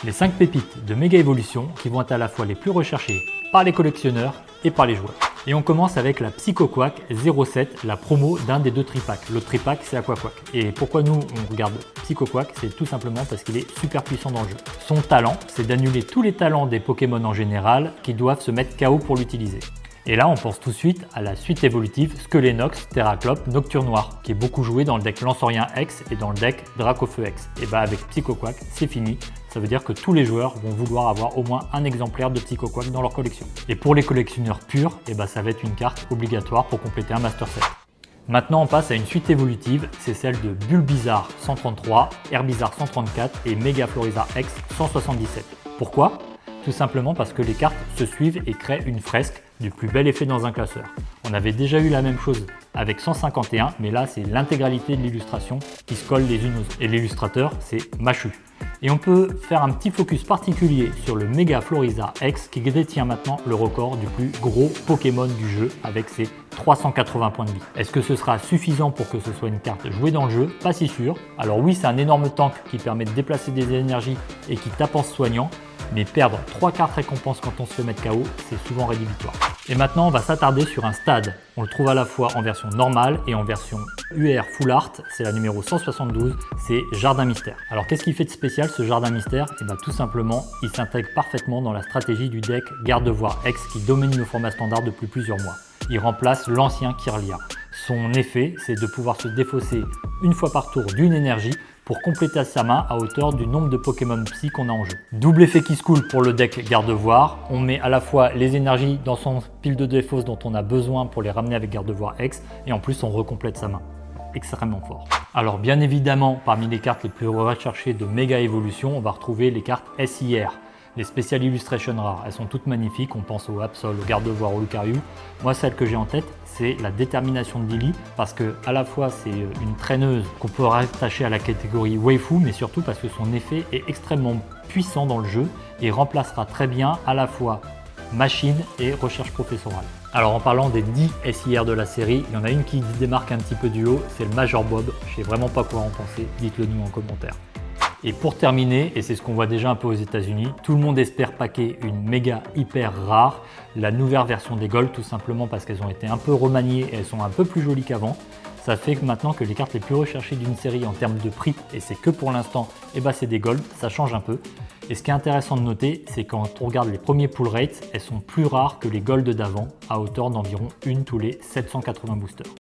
Les 5 pépites de Mega Evolution qui vont être à la fois les plus recherchées par les collectionneurs et par les joueurs. Et on commence avec la Psycho Quack 07, la promo d'un des 2 tripacks. L'autre tripack, c'est Aqua Quack. Et pourquoi nous on regarde Psycho Quack? C'est tout simplement parce qu'il est super puissant dans le jeu. Son talent, c'est d'annuler tous les talents des Pokémon en général qui doivent se mettre KO pour l'utiliser. Et là, on pense tout de suite à la suite évolutive Skelenox, Terraclope, Nocturnoir, qui est beaucoup joué dans le deck Lanceurien X et dans le deck Dracofeu X. Et bah avec Psycho Quack, c'est fini. Ça veut dire que tous les joueurs vont vouloir avoir au moins un exemplaire de Psycho Quack dans leur collection. Et pour les collectionneurs purs, et bah ça va être une carte obligatoire pour compléter un Master Set. Maintenant, on passe à une suite évolutive, c'est celle de Bulbizarre 133, Herbizarre 134 et Mega Florizarre X 177. Pourquoi? Tout simplement parce que les cartes se suivent et créent une fresque du plus bel effet dans un classeur. On avait déjà eu la même chose avec 151, mais là c'est l'intégralité de l'illustration qui se colle les unes aux autres. Et l'illustrateur, c'est Machu. Et on peut faire un petit focus particulier sur le Mega Florizarre X qui détient maintenant le record du plus gros Pokémon du jeu avec ses 380 points de vie. Est-ce que ce sera suffisant pour que ce soit une carte jouée dans le jeu? Pas si sûr. Alors oui, c'est un énorme tank qui permet de déplacer des énergies et qui tape en se soignant, mais perdre 3 cartes récompenses quand on se fait mettre KO, c'est souvent rédhibitoire. Et maintenant, on va s'attarder sur un stade. On le trouve à la fois en version normale et en version UR Full Art, c'est la numéro 172, c'est Jardin Mystère. Alors qu'est-ce qu'il fait de spécial ce Jardin Mystère? Et bien tout simplement, il s'intègre parfaitement dans la stratégie du deck Gardevoir X qui domine le format standard depuis plusieurs mois. Il remplace l'ancien Kirlia. Son effet, c'est de pouvoir se défausser une fois par tour d'une énergie pour compléter sa main à hauteur du nombre de Pokémon Psy qu'on a en jeu. Double effet qui se coule pour le deck Gardevoir. On met à la fois les énergies dans son pile de défausse dont on a besoin pour les ramener avec Gardevoir X et en plus on recomplète sa main. Extrêmement fort. Alors bien évidemment, parmi les cartes les plus recherchées de Mega Evolution, on va retrouver les cartes SIR. Les Special Illustration rares, elles sont toutes magnifiques, on pense au Absol, au Gardevoir, au Lucario. Moi, celle que j'ai en tête, c'est la détermination de Lily, parce que à la fois c'est une traîneuse qu'on peut rattacher à la catégorie Waifu, mais surtout parce que son effet est extrêmement puissant dans le jeu et remplacera très bien à la fois machine et recherche professorale. Alors en parlant des 10 SIR de la série, il y en a une qui démarque un petit peu du haut, c'est le Major Bob. Je sais vraiment pas quoi en penser, dites-le nous en commentaire. Et pour terminer, et c'est ce qu'on voit déjà un peu aux États-Unis, tout le monde espère paquer une méga hyper rare, la nouvelle version des Gold, tout simplement parce qu'elles ont été un peu remaniées et elles sont un peu plus jolies qu'avant. Ça fait que maintenant que les cartes les plus recherchées d'une série en termes de prix, et c'est que pour l'instant, c'est des Gold, ça change un peu. Et ce qui est intéressant de noter, c'est quand on regarde les premiers pull rates, elles sont plus rares que les Gold d'avant, à hauteur d'environ une tous les 780 boosters.